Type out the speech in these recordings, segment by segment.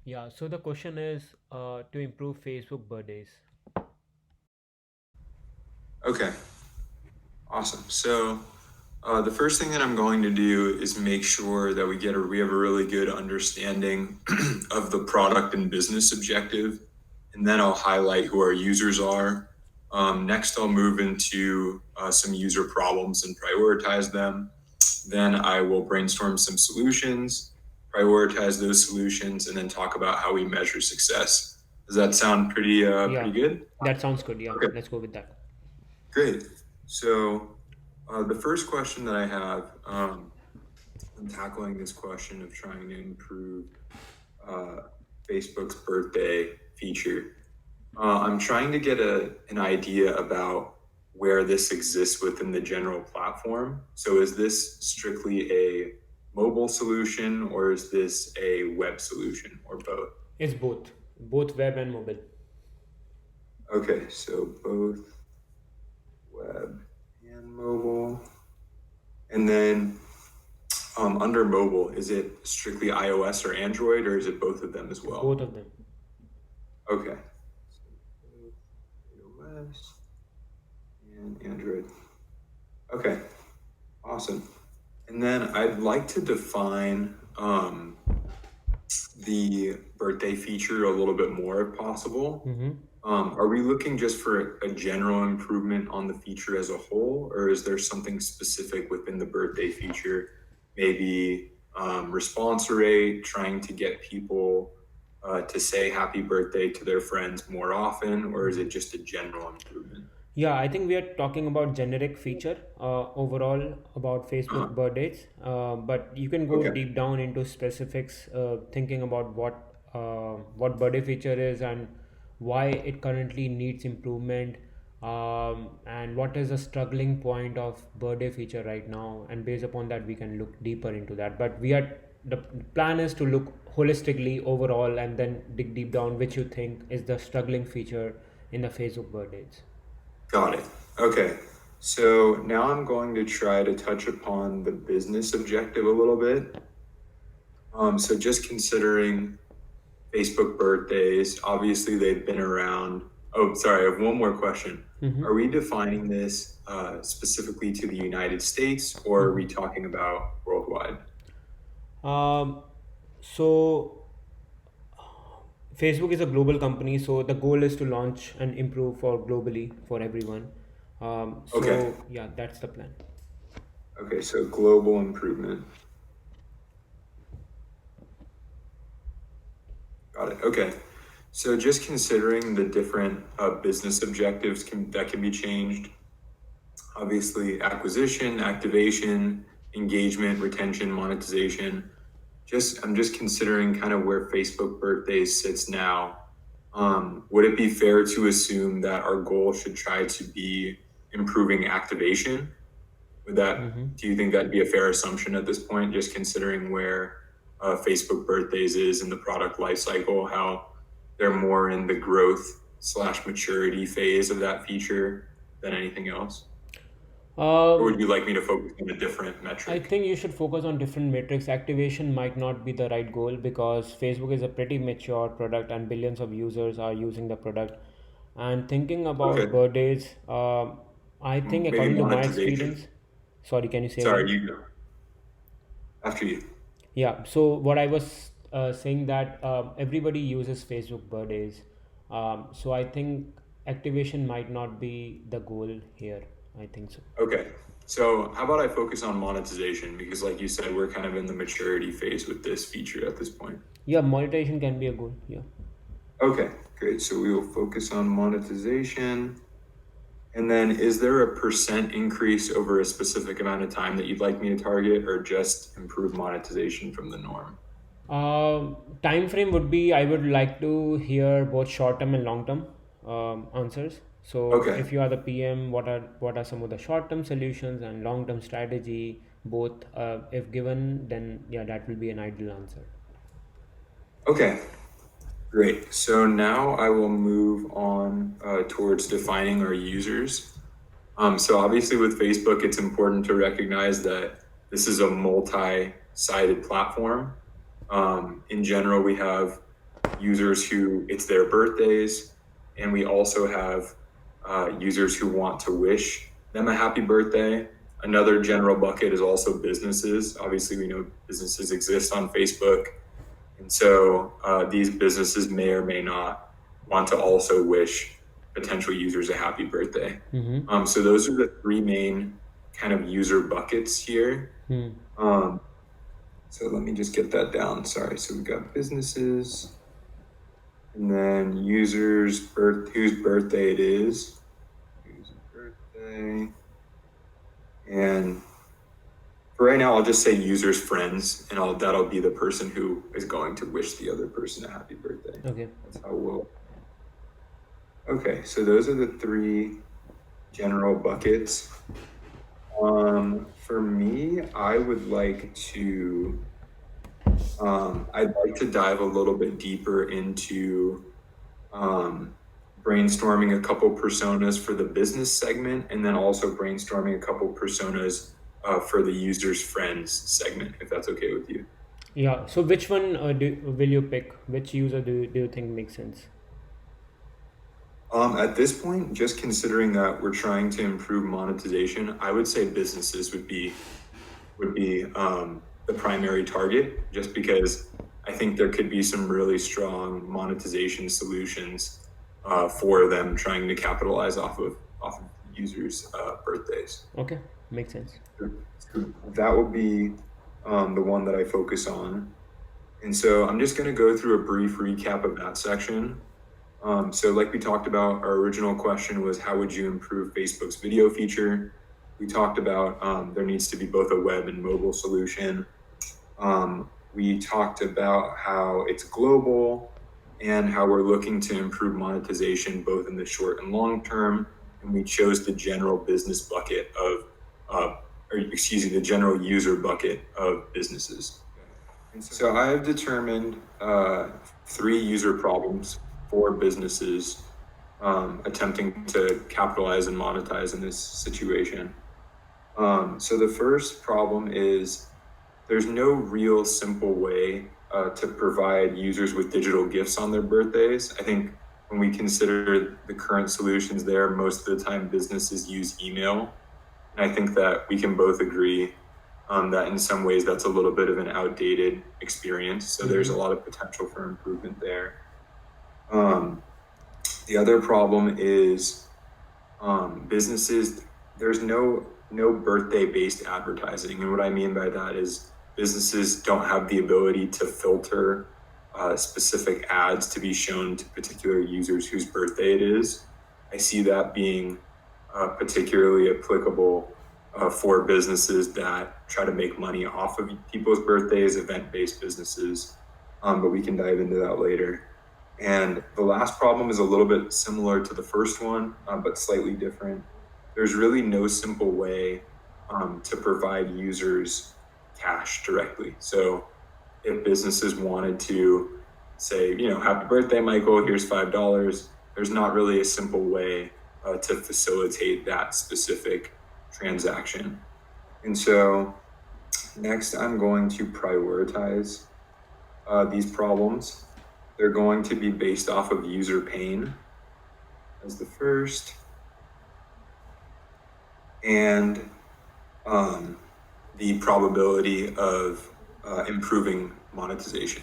Yeah, so the question is to improve Facebook birthdays. Okay, awesome. So the first thing that I'm going to do is make sure that we have a really good understanding of the product and business objective, and then I'll highlight who our users are. Next, I'll move into some user problems and prioritize them. Then I will brainstorm some solutions, prioritize those solutions, and then talk about how we measure success. Does that sound pretty Yeah, good? that sounds good. Yeah, Okay, let's go with that. great. So the first question that I have, I'm tackling this question of trying to improve uh, Facebook's birthday feature. I'm trying to get an idea about where this exists within the general platform. So, is this strictly a mobile solution or is this a web solution or both? It's both web and mobile. Okay, so both web and mobile. And then under mobile, is it strictly iOS or Android or is it both of them as Both well? of them. Okay, so both iOS and Android. Okay, awesome. And then I'd like to define the birthday feature a little bit more if possible. Mm-hmm. Are we looking just for a general improvement on the feature as a whole, or is there something specific within the birthday feature? Maybe response rate, trying to get people to say happy birthday to their friends more often, or is it just a general improvement? Yeah, I think we are talking about generic feature overall about Uh, Facebook birthdays, but you can go okay. deep down into specifics, thinking about what birthday feature is and why it currently needs improvement, and what is the struggling point of birthday feature right now, and based upon that we can look deeper into that. But the plan is to look holistically overall and then dig deep down which you think is the struggling feature in the Facebook birthdays. Got it. Okay. So now I'm going to try to touch upon the business objective a little bit. So just considering Facebook birthdays, obviously they've been around. Oh, sorry, I have one more question. Mm-hmm. Are we defining this specifically to the United States or are we talking about worldwide? Um, so Facebook is a global company, so the goal is to launch and improve for globally for everyone. Okay. So yeah, that's the plan. Okay. So global improvement. Got it. Okay. So just considering the different business objectives that can be changed, obviously acquisition, activation, engagement, retention, monetization. I'm just considering kind of where Facebook birthdays sits now. Would it be fair to assume that our goal should try to be improving activation? Mm-hmm. Do you think that'd be a fair assumption at this point, just considering where Facebook birthdays is in the product lifecycle, how they're more in the growth slash maturity phase of that feature than anything else? Or would Um, you like me to focus on a different I metric? think you should focus on different metrics. Activation might not be the right goal because Facebook is a pretty mature product and billions of users are using the product. And thinking Okay, about birthdays, I think maybe according to my monetization. experience, sorry, can you say Sorry, again? you go. After you. Yeah, so what I was saying that everybody uses Facebook birthdays. So I think activation might not be the goal here. I think so. Okay. So how about I focus on monetization? Because like you said, we're kind of in the maturity phase with this feature at this point. Yeah, monetization can be a goal. Yeah. Okay, great. So we will focus on monetization. And then is there a percent increase over a specific amount of time that you'd like me to target or just improve monetization from the norm? Time frame would be I would like to hear both short term and long term answers. So Okay. if you are the PM, what are some of the short term solutions and long term strategy? Both, if given, then yeah, that will be an ideal answer. Okay, great. So now I will move on towards defining our users. So obviously with Facebook, it's important to recognize that this is a multi-sided platform. In general, we have users who it's their birthdays, and we also have users who want to wish them a happy birthday. Another general bucket is also businesses. Obviously, we know businesses exist on Facebook, and so these businesses may or may not want to also wish potential users a happy birthday. Mm-hmm. So those are the three main kind of user buckets here. Hmm. Um, so let me just get that down. Sorry. So we've got businesses, and then users whose birthday it is. Whose birthday. And for right now, I'll just say users' friends, and that'll be the person who is going to wish the other person a happy birthday. Okay. That's how we'll. Okay, so those are the three general buckets. For me, I would like to. I'd like to dive a little bit deeper into brainstorming a couple personas for the business segment, and then also brainstorming a couple personas for the user's friends segment, if that's okay with you. Yeah. So which one will you pick? Which user do you think makes sense? At this point, just considering that we're trying to improve monetization, I would say businesses would be the primary target, just because I think there could be some really strong monetization solutions for them trying to capitalize off of users' birthdays. Okay, makes sense. So that would be the one that I focus on. And so I'm just going to go through a brief recap of that section. So like we talked about, our original question was, how would you improve Facebook's video feature? We talked about there needs to be both a web and mobile solution. We talked about how it's global and how we're looking to improve monetization both in the short and long term. And we chose the general business bucket the general user bucket of businesses. So I have determined three user problems for businesses attempting to capitalize and monetize in this situation. So the first problem is there's no real simple way to provide users with digital gifts on their birthdays. I think when we consider the current solutions there, most of the time businesses use email. And I think that we can both agree that in some ways that's a little bit of an outdated experience. So there's a lot of potential for improvement there. The other problem is businesses, there's no birthday based advertising. And what I mean by that is businesses don't have the ability to filter specific ads to be shown to particular users whose birthday it is. I see that being particularly applicable for businesses that try to make money off of people's birthdays, event-based businesses, but we can dive into that later. And the last problem is a little bit similar to the first one, but slightly different. There's really no simple way to provide users cash directly. So if businesses wanted to say, happy birthday, Michael, here's $5, there's not really a simple way to facilitate that specific transaction. And so next I'm going to prioritize these problems. They're going to be based off of user pain as the first, and the probability of improving monetization.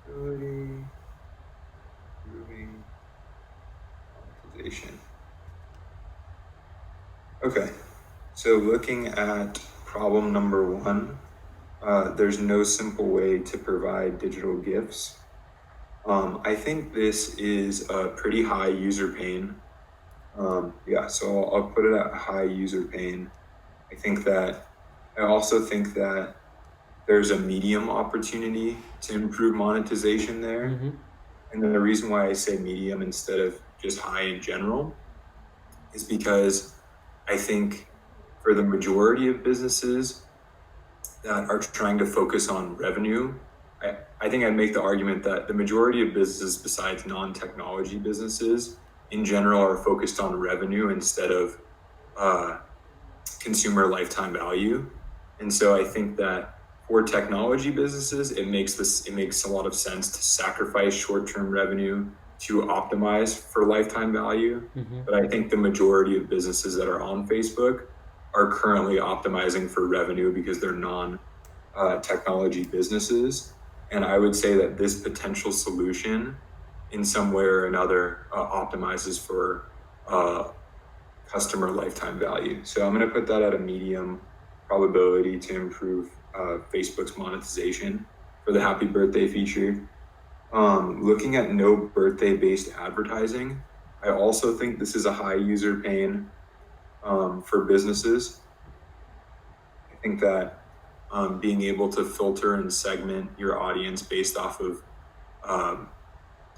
Improving monetization. Okay, so looking at problem number one, there's no simple way to provide digital gifts. I think this is a pretty high user pain. So I'll put it at high user pain. I also think that there's a medium opportunity to improve monetization there. Mm-hmm. And then the reason why I say medium instead of just high in general is because I think for the majority of businesses that are trying to focus on revenue, I think I'd make the argument that the majority of businesses besides non-technology businesses in general are focused on revenue instead of consumer lifetime value. And so I think that For technology businesses, it makes a lot of sense to sacrifice short-term revenue to optimize for lifetime value. Mm-hmm. But I think the majority of businesses that are on Facebook are currently optimizing for revenue because they're technology businesses. And I would say that this potential solution, in some way or another, optimizes for customer lifetime value. So I'm going to put that at a medium probability to improve Facebook's monetization for the happy birthday feature. Looking at no birthday based advertising, I also think this is a high user pain for businesses. I think that being able to filter and segment your audience based off of um,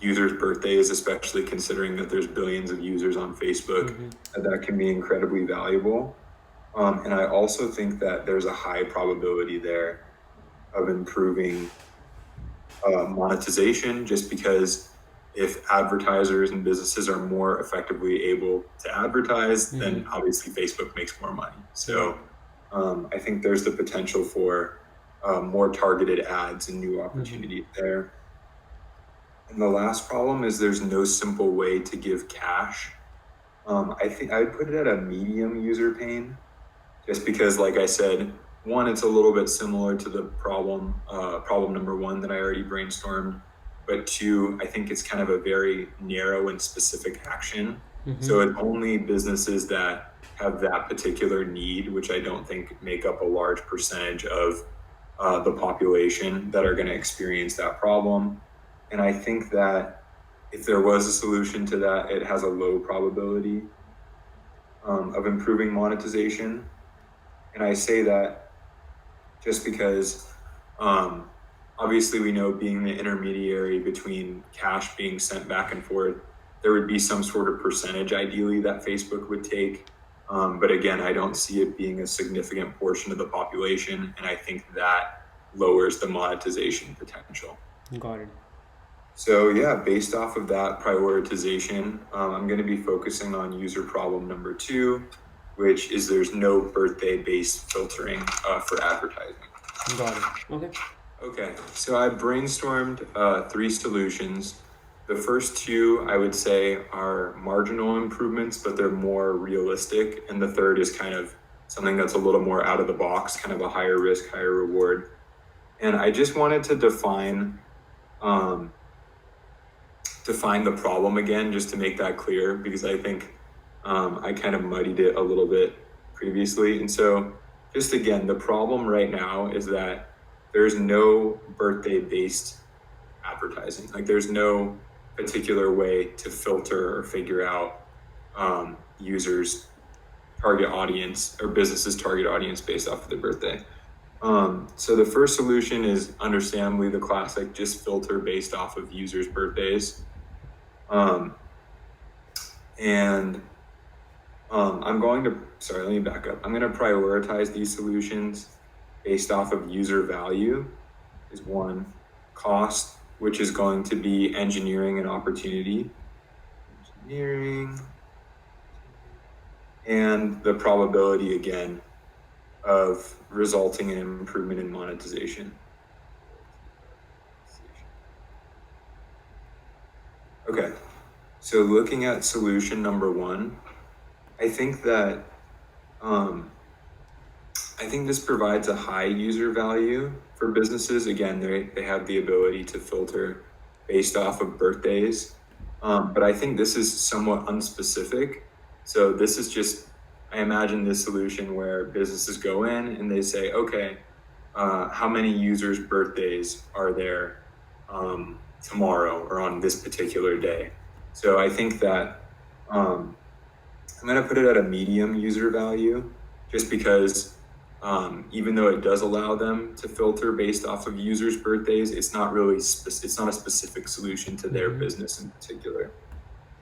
users' birthdays, especially considering that there's billions of users on Facebook, Mm-hmm. that can be incredibly valuable. And I also think that there's a high probability there of improving monetization, just because if advertisers and businesses are more effectively able to advertise, then Mm-hmm. obviously Facebook makes more money. Yeah. So I think there's the potential for more targeted ads and new Mm-hmm. opportunities there. And the last problem is there's no simple way to give cash. I think I'd put it at a medium user pain, just because, like I said, one, it's a little bit similar to the problem number one that I already brainstormed. But two, I think it's kind of a very narrow and specific action. Mm-hmm. So it's only businesses that have that particular need, which I don't think make up a large percentage of the population, that are going to experience that problem. And I think that if there was a solution to that, it has a low probability of improving monetization. And I say that just because um, obviously we know, being the intermediary between cash being sent back and forth, there would be some sort of percentage ideally that Facebook would take. But again, I don't see it being a significant portion of the population. And I think that lowers the monetization potential. Got it. So yeah, based off of that prioritization, I'm going to be focusing on user problem number two, which is there's no birthday-based filtering for advertising. Got it. Okay. Okay, so I brainstormed three solutions. The first two, I would say, are marginal improvements, but they're more realistic. And the third is kind of something that's a little more out of the box, kind of a higher risk, higher reward. And I just wanted to um, define the problem again, just to make that clear, because I think I kind of muddied it a little bit previously. And so, just again, the problem right now is that there's no birthday based advertising. Like, there's no particular way to filter or figure out users' target audience or businesses' target audience based off of their birthday. So the first solution is understandably the classic, just filter based off of users' birthdays. Um, and sorry, let me back up. I'm going to prioritize these solutions based off of user value is one, cost, which is going to be engineering and opportunity, and the probability again of resulting in improvement in monetization. Okay, so looking at solution number one, I think that I think this provides a high user value for businesses. Again, they have the ability to filter based off of birthdays, but I think this is somewhat unspecific. So this is just, I imagine this solution where businesses go in and they say, okay, how many users' birthdays are there tomorrow or on this particular day? So I think that I'm going to put it at a medium user value, just because even though it does allow them to filter based off of users' birthdays, it's not really it's not a specific solution to their Mm-hmm. business in particular.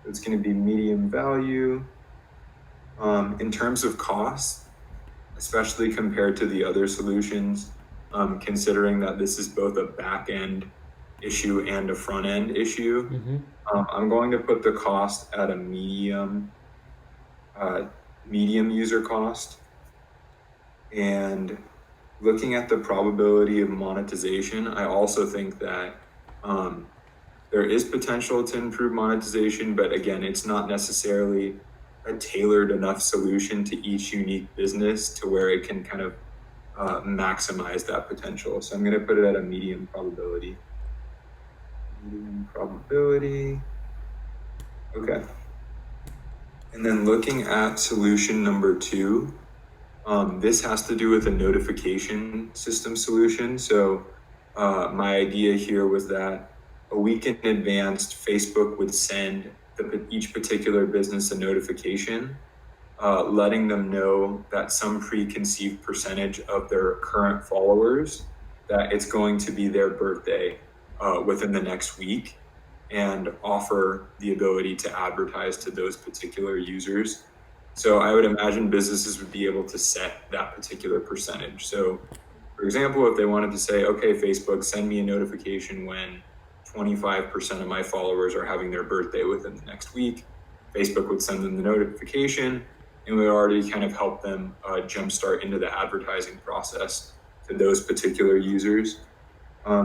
It's going to be medium value. In terms of cost, especially compared to the other solutions, considering that this is both a back end issue and a front end issue, Mm-hmm. I'm going to put the cost at a medium user cost. And looking at the probability of monetization, I also think that there is potential to improve monetization, but again, it's not necessarily a tailored enough solution to each unique business to where it can kind of maximize that potential. So I'm going to put it at a medium probability. Medium probability. Okay. And then looking at solution number 2, this has to do with a notification system solution. So my idea here was that a week in advance, Facebook would send each particular business a notification, letting them know that some preconceived percentage of their current followers, that it's going to be their birthday within the next week, and offer the ability to advertise to those particular users. So I would imagine businesses would be able to set that particular percentage. So for example, if they wanted to say, okay, Facebook, send me a notification when 25% of my followers are having their birthday within the next week, Facebook would send them the notification, and we already kind of help them jumpstart into the advertising process to those particular users.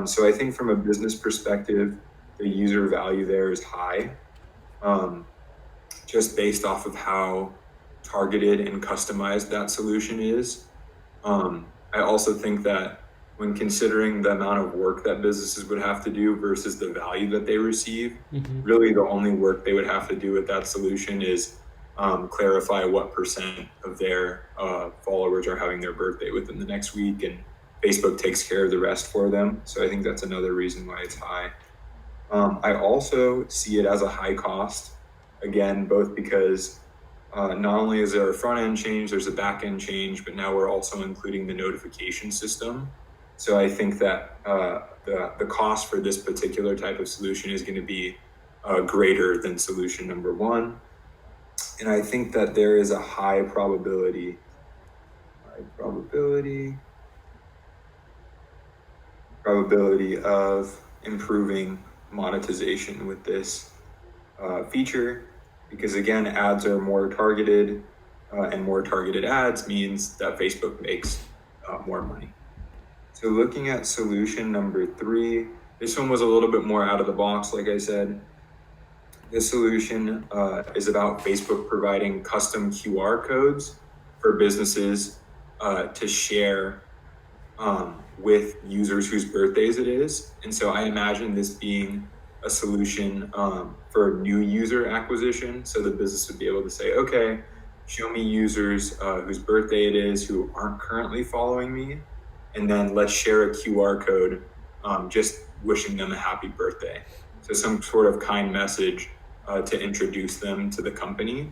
So I think from a business perspective, the user value there is high, just based off of how targeted and customized that solution is. I also think that when considering the amount of work that businesses would have to do versus the value that they receive, really the only work they would have to do with that solution is clarify what percent of their followers are having their birthday within the next week, and Facebook takes care of the rest for them. So I think that's another reason why it's high. I also see it as a high cost, again, both because not only is there a front end change, there's a back end change, but now we're also including the notification system. So I think that the cost for this particular type of solution is going to be greater than solution number 1. And I think that there is a high probability of improving monetization with this feature, because again, ads are more targeted, and more targeted ads means that Facebook makes more money. So looking at solution number 3, this one was a little bit more out of the box, like I said. This solution is about Facebook providing custom QR codes for businesses to share with users whose birthdays it is. And so I imagine this being a solution for new user acquisition. So the business would be able to say, okay, show me users whose birthday it is who aren't currently following me, and then let's share a QR code just wishing them a happy birthday. So some sort of kind message to introduce them to the company.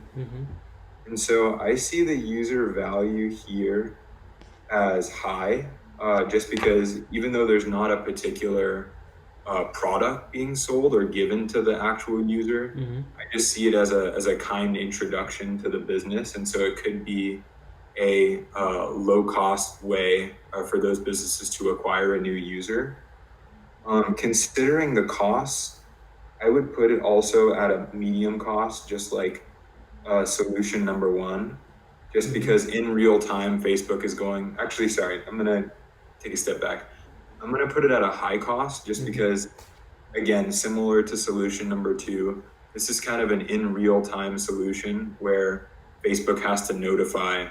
And so I see the user value here as high, just because even though there's not a particular product being sold or given to the actual user, I just see it as a kind introduction to the business. And so it could be a low cost way for those businesses to acquire a new user. Considering the costs, I would put it also at a medium cost, just like solution number 1, just because in real time, Facebook is going, actually, sorry, I'm going to take a step back. I'm going to put it at a high cost just because, again, similar to solution number 2, this is kind of an in real time solution where Facebook has to notify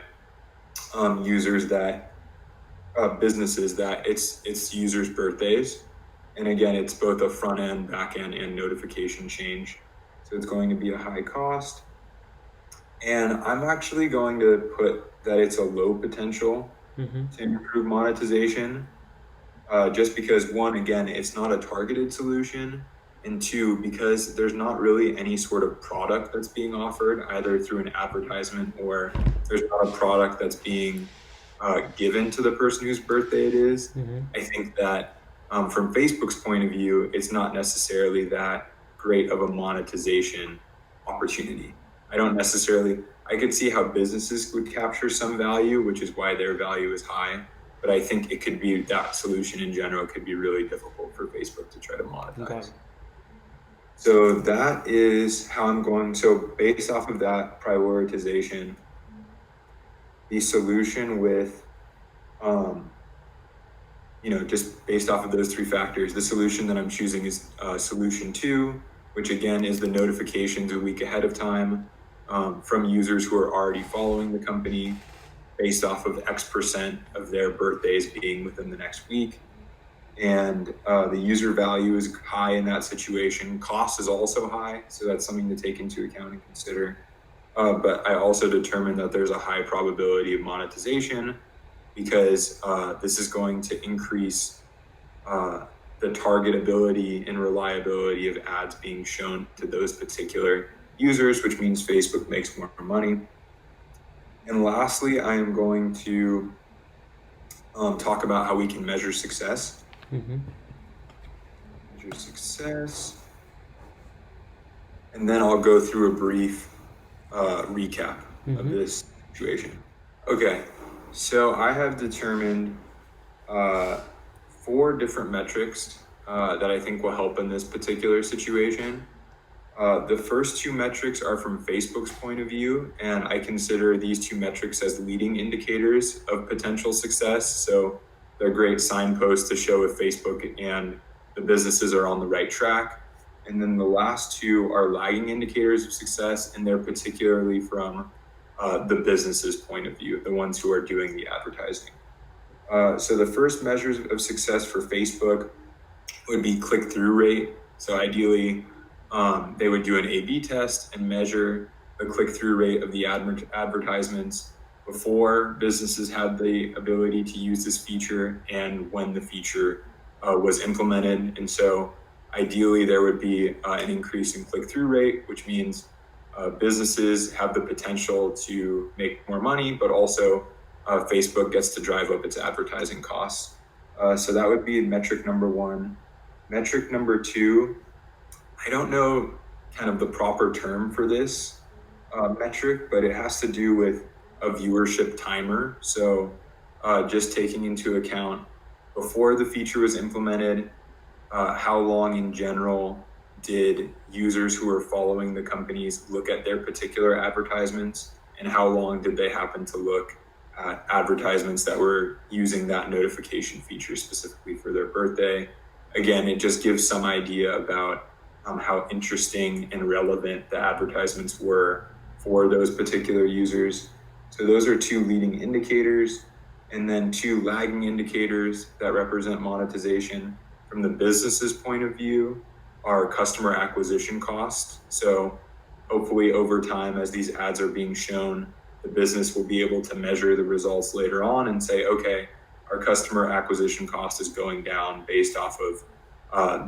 users that businesses that it's users' birthdays. And again, it's both a front end, back end, and notification change. So it's going to be a high cost. And I'm actually going to put that it's a low potential to improve monetization, just because 1, again, it's not a targeted solution, and 2, because there's not really any sort of product that's being offered either through an advertisement, or there's not a product that's being given to the person whose birthday it is. I think that from Facebook's point of view, it's not necessarily that great of a monetization opportunity. I could see how businesses would capture some value, which is why their value is high. But I think it could be that solution in general could be really difficult for Facebook to try to monetize. So that is how I'm going. So based off of that prioritization, the solution with just based off of those three factors, the solution that I'm choosing is solution 2, which again is the notifications a week ahead of time from users who are already following the company based off of X% of their birthdays being within the next week. And the user value is high in that situation. Cost is also high, so that's something to take into account and consider. But I also determined that there's a high probability of monetization because this is going to increase the targetability and reliability of ads being shown to those particular users, which means Facebook makes more money. And lastly, I am going to talk about how we can measure success. Measure success. And then I'll go through a brief recap of this situation. Okay, so I have determined 4 different metrics that I think will help in this particular situation. The first 2 metrics are from Facebook's point of view, and I consider these 2 metrics as leading indicators of potential success. So they're great signposts to show if Facebook and the businesses are on the right track. And then the last 2 are lagging indicators of success, and they're particularly from the business's point of view, the ones who are doing the advertising. So the first measures of success for Facebook would be click-through rate. So ideally, they would do an A/B test and measure the click-through rate of the advertisements before businesses had the ability to use this feature and when the feature was implemented. And so ideally, there would be an increase in click-through rate, which means businesses have the potential to make more money, but also Facebook gets to drive up its advertising costs. So that would be metric number 1. Metric number 2, I don't know kind of the proper term for this metric, but it has to do with a viewership timer. So just taking into account before the feature was implemented, how long in general did users who are following the companies look at their particular advertisements, and how long did they happen to look at advertisements that were using that notification feature specifically for their birthday. Again, it just gives some idea about how interesting and relevant the advertisements were for those particular users. So those are 2 leading indicators, and then 2 lagging indicators that represent monetization. From the business's point of view are customer acquisition costs. So hopefully over time, as these ads are being shown, the business will be able to measure the results later on and say, okay, our customer acquisition cost is going down based off of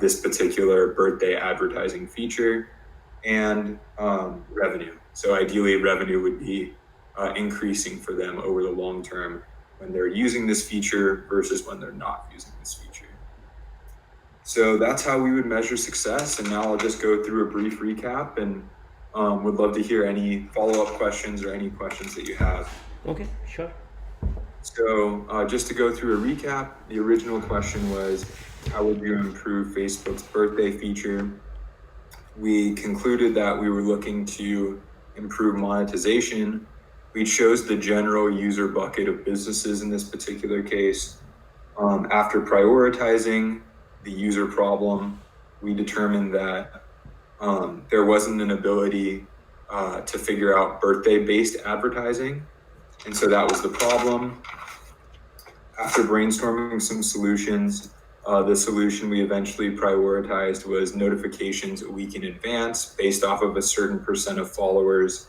this particular birthday advertising feature. And revenue. So ideally, revenue would be increasing for them over the long term when they're using this feature versus when they're not using this feature. So that's how we would measure success. And now I'll just go through a brief recap and would love to hear any follow-up questions or any questions that you have. Okay, sure. So just to go through a recap, the original question was, how would you improve Facebook's birthday feature? We concluded that we were looking to improve monetization. We chose the general user bucket of businesses in this particular case. After prioritizing the user problem, we determined that there wasn't an ability to figure out birthday-based advertising. And so that was the problem. After brainstorming some solutions, the solution we eventually prioritized was notifications a week in advance based off of a certain percent of followers'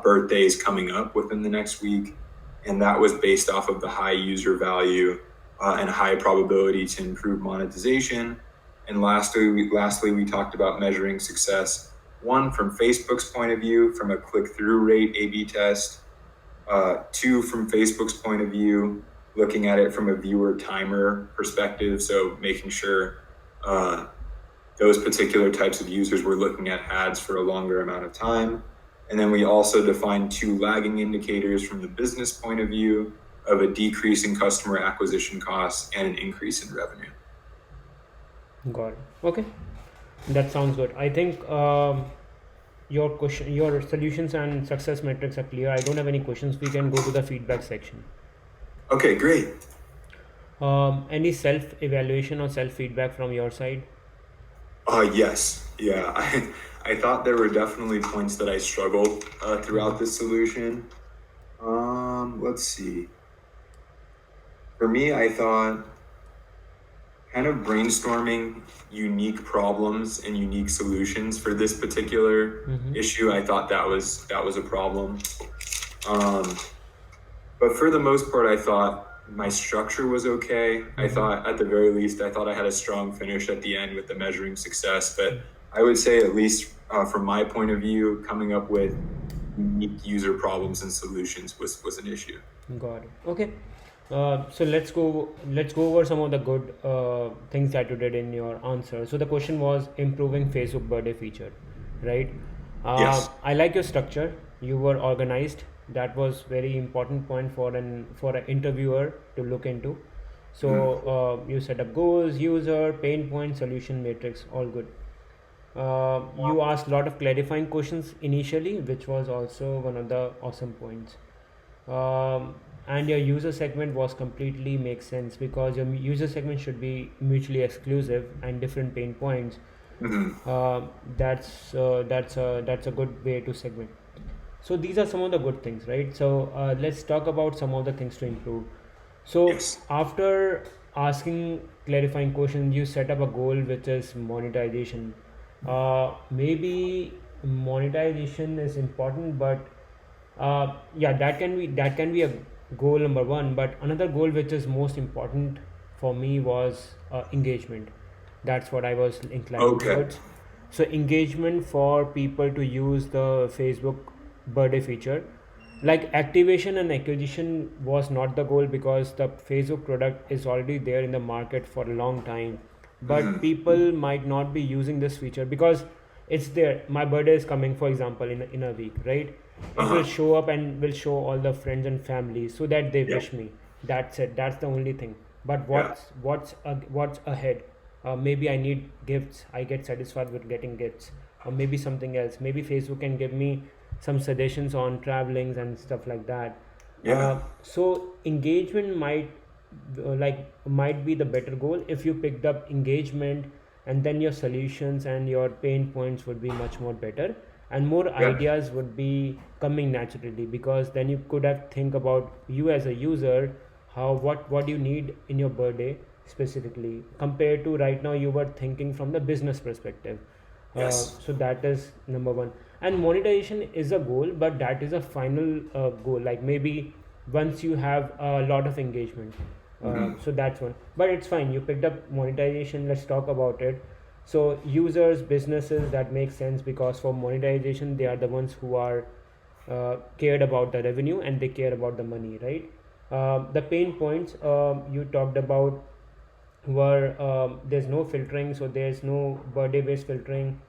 birthdays coming up within the next week. And that was based off of the high user value and high probability to improve monetization. And lastly, we talked about measuring success. 1, from Facebook's point of view, from a click-through rate A/B test. 2, from Facebook's point of view, looking at it from a viewer timer perspective. So making sure those particular types of users were looking at ads for a longer amount of time. And then we also defined 2 lagging indicators from the business point of view of a decrease in customer acquisition costs and an increase in revenue. Got it. Okay, that sounds good. I think your solutions and success metrics are clear. I don't have any questions. We can go to the feedback section. Okay, great. Any self evaluation or self feedback from your side? Yes, yeah. I thought there were definitely points that I struggled throughout Mm-hmm. this solution. Let's see. For me, I thought kind of brainstorming unique problems and unique solutions for this particular Mm-hmm. issue. I thought that was a problem. Um, but for the most part, I thought my structure was okay. I Mm-hmm. thought at the very least, I thought I had a strong finish at the end with the measuring success. But I would say, at least from my point of view, coming up with unique user problems and solutions was an issue. Got it. Okay. So let's go over some of the good things that you did in your answer. So the question was improving Facebook birthday feature, right? Yes. I like your structure. You were organized. That was very important point for an interviewer to look into. So Mhm. you set up goals, user, pain point, solution matrix, all good. You asked a lot of clarifying questions initially, which was also one of the awesome points. And your user segment was completely makes sense because your user segment should be mutually exclusive and different pain points. Mhm. uh, that's a good way to segment. So these are some of the good things, right? So let's talk about some of the things to improve. So Yes. after asking clarifying questions, you set up a goal which is monetization. Maybe monetization is important, but yeah, that can be a goal number one. But another goal which is most important for me was engagement. That's what I was inclining Okay. towards. So engagement for people to use the Facebook birthday feature. Like activation and acquisition was not the goal because the Facebook product is already there in the market for a long time. But Mhm. people might not be using this feature because it's there. My birthday is coming, for example, in a week, right? Uh It will huh. show up and will show all the friends and family so that they Yeah. wish me. That's it. That's the only thing. But Yeah. what's ahead? Maybe I need gifts. I get satisfied with getting gifts, or maybe something else. Maybe Facebook can give me some suggestions on travelings and stuff like that. Yeah. So engagement might be the better goal if you picked up engagement, and then your solutions and your pain points would be much more better, and more Yeah. ideas would be coming naturally because then you could have think about you as a user, how what you need in your birthday specifically compared to right now you were thinking from the business perspective. Yes. So that is number one. And monetization is a goal, but that is a final goal. Like maybe once you have a lot of engagement. Hmm. So that's one. But it's fine. You picked up monetization. Let's talk about it. So users, businesses, that makes sense because for monetization, they are the ones who are cared about the revenue and they care about the money, right? The pain points you talked about where there's no filtering, so there's no birthday based filtering,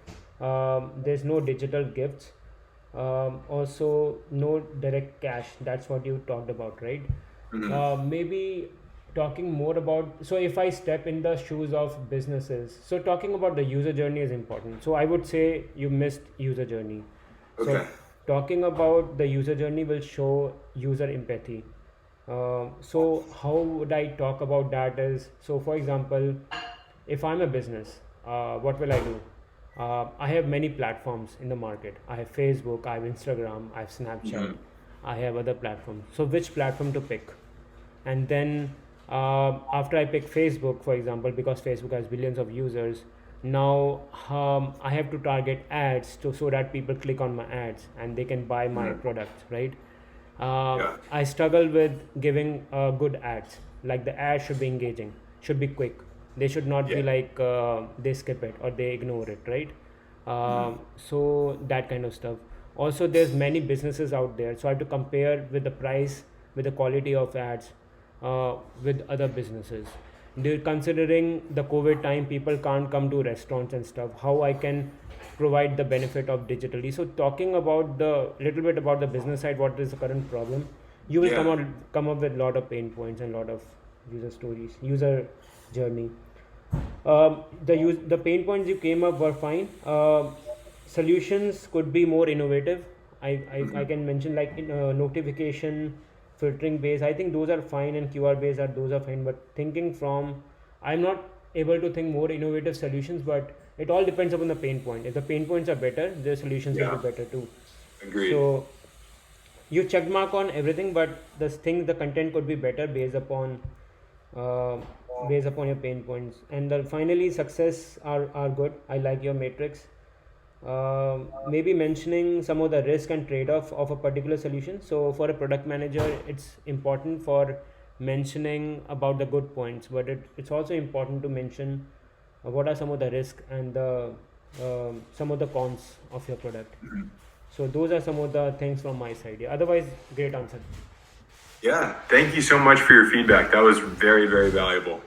there's no digital gifts, also no direct cash. That's what you talked about, right? Hmm. Maybe talking more about, so if I step in the shoes of businesses, so talking about the user journey is important. So I would say you missed user journey. So Okay. talking about the user journey will show user empathy. So how would I talk about that is, so for example, if I'm a business, what will I do? I have many platforms in the market. I have Facebook, I have Instagram, I have Snapchat, Hmm. I have other platforms. So which platform to pick? And then after I pick Facebook, for example, because Facebook has billions of users, now I have to target ads so that people click on my ads and they can buy my Hmm. products, right? Yeah. I struggle with giving good ads. Like the ad should be engaging, should be quick. They should not Yeah. be like they skip it or they ignore it, right? Hmm. So that kind of stuff. Also, there's many businesses out there, so I have to compare with the price, with the quality of ads, with other businesses. Considering the COVID time, people can't come to restaurants and stuff. How I can provide the benefit of digitally. So talking about the little bit about the business side, what is the current problem? You will Yeah. come up with a lot of pain points and a lot of user stories, user journey. The pain points you came up were fine. Solutions could be more innovative. I Hmm. can mention like notification filtering based, I think those are fine, and QR based are those are fine. But thinking from, I'm not able to think more innovative solutions, but it all depends upon the pain point. If the pain points are better, the solutions will be Yeah, better too. agreed. So you check mark on everything, but the content could be better uh, based upon your pain points. And finally, success are good. I like your matrix. Maybe mentioning some of the risk and trade-off of a particular solution. So for a product manager, it's important for mentioning about the good points, but it's also important to mention what are some of the risk and some of the cons of your product. So those are some of the things from my side. Yeah. Otherwise, great answer. Yeah, thank you so much for your feedback. That was very, very valuable.